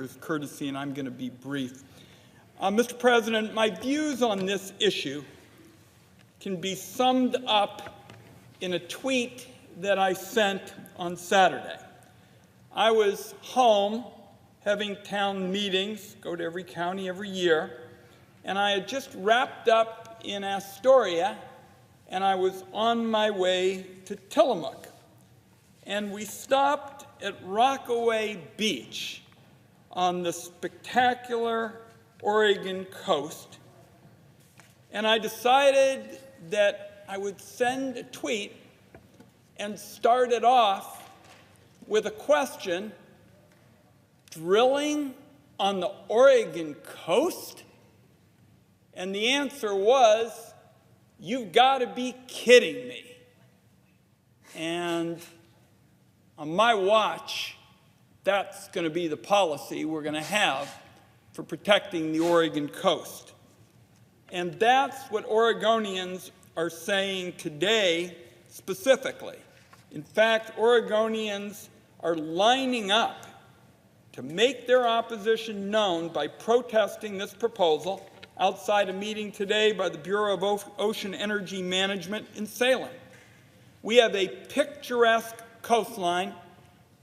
courtesy, and I'm going to be brief. Mr. President, my views on this issue can be summed up in a tweet that I sent on Saturday. I was home having town meetings, go to every county every year, and I had just wrapped up in Astoria, and I was on my way to Tillamook. And we stopped at Rockaway Beach on the spectacular Oregon coast, and I decided that I would send a tweet and start it off with a question: drilling on the Oregon coast? And the answer was, you've got to be kidding me. And on my watch, that's going to be the policy we're going to have for protecting the Oregon coast. And that's what Oregonians are saying today specifically. In fact, Oregonians are lining up to make their opposition known by protesting this proposal outside a meeting today by the Bureau of Ocean Energy Management in Salem. We have a picturesque coastline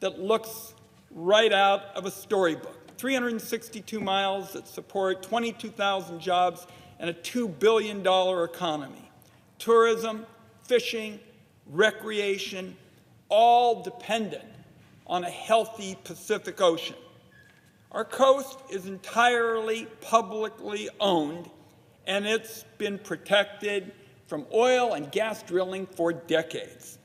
that looks right out of a storybook. 362 miles that support 22,000 jobs and a $2 billion economy. Tourism, fishing, recreation, all dependent on a healthy Pacific Ocean. Our coast is entirely publicly owned, and it's been protected from oil and gas drilling for decades.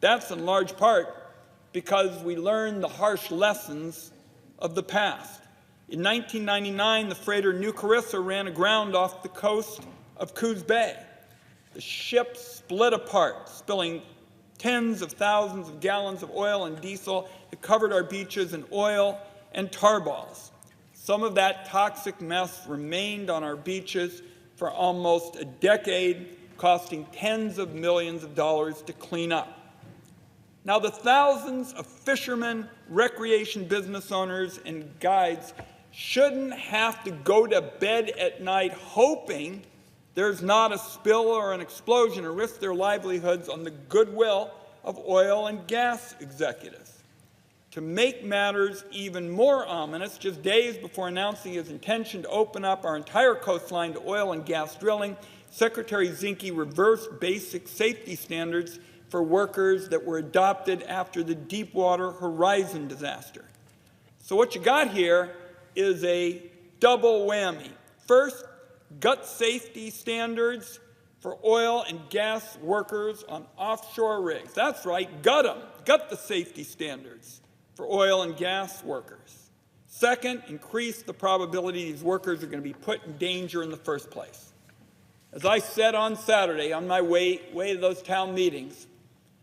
That's in large part because we learned the harsh lessons of the past. In 1999, the freighter New Carissa ran aground off the coast of Coos Bay. The ship split apart, spilling tens of thousands of gallons of oil and diesel that covered our beaches in oil and tar balls. Some of that toxic mess remained on our beaches for almost a decade, costing tens of millions of dollars to clean up. Now, the thousands of fishermen, recreation business owners, and guides shouldn't have to go to bed at night hoping there's not a spill or an explosion and risk their livelihoods on the goodwill of oil and gas executives. To make matters even more ominous, just days before announcing his intention to open up our entire coastline to oil and gas drilling, Secretary Zinke reversed basic safety standards for workers that were adopted after the Deepwater Horizon disaster. So what you got here is a double whammy. First, gut safety standards for oil and gas workers on offshore rigs. That's right, gut them. Gut the safety standards for oil and gas workers. Second, increase the probability these workers are going to be put in danger in the first place. As I said on Saturday on my way to those town meetings,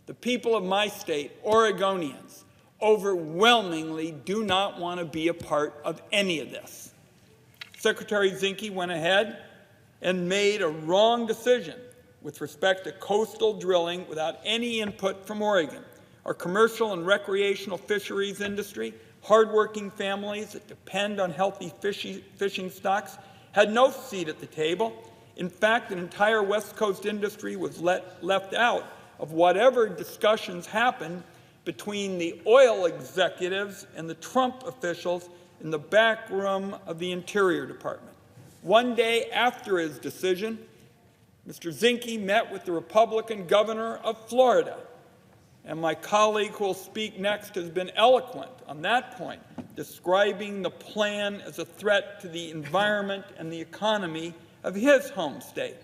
the people of my state, Oregonians, overwhelmingly do not want to be a part of any of this. Secretary Zinke went ahead and made a wrong decision with respect to coastal drilling without any input from Oregon. Our commercial and recreational fisheries industry, hardworking families that depend on healthy fishing stocks, had no seat at the table. In fact, an entire West Coast industry was left out of whatever discussions happened between the oil executives and the Trump officials in the back room of the Interior Department. One day after his decision, Mr. Zinke met with the Republican governor of Florida, and my colleague who will speak next has been eloquent on that point, describing the plan as a threat to the environment and the economy of his home state.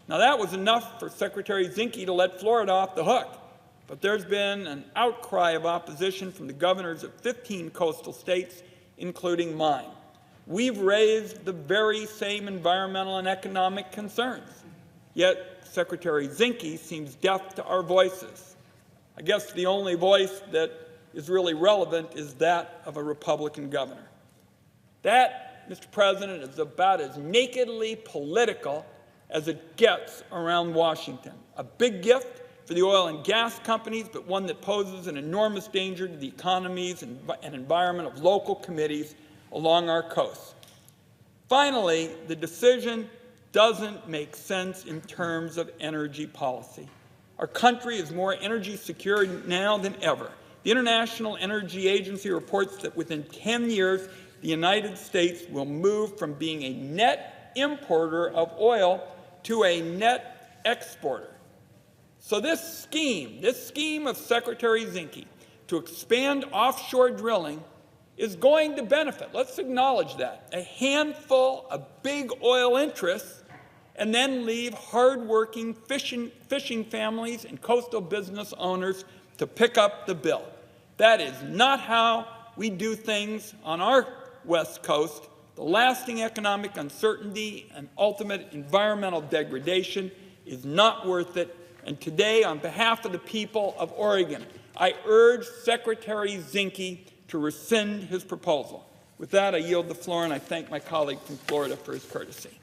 Now, that was enough for Secretary Zinke to let Florida off the hook, but there's been an outcry of opposition from the governors of 15 coastal states, including mine. We've raised the very same environmental and economic concerns, yet Secretary Zinke seems deaf to our voices. I guess the only voice that is really relevant is that of a Republican governor. That, Mr. President, is about as nakedly political as it gets around Washington. A big gift for the oil and gas companies, but one that poses an enormous danger to the economies and environment of local communities along our coast. Finally, the decision doesn't make sense in terms of energy policy. Our country is more energy secure now than ever. The International Energy Agency reports that within 10 years, the United States will move from being a net importer of oil to a net exporter. So this scheme of Secretary Zinke to expand offshore drilling is going to benefit, let's acknowledge that, a handful of big oil interests, and then leave hardworking fishing families and coastal business owners to pick up the bill. That is not how we do things on our West Coast. The lasting economic uncertainty and ultimate environmental degradation is not worth it. And today, on behalf of the people of Oregon, I urge Secretary Zinke to rescind his proposal. With that, I yield the floor, and I thank my colleague from Florida for his courtesy.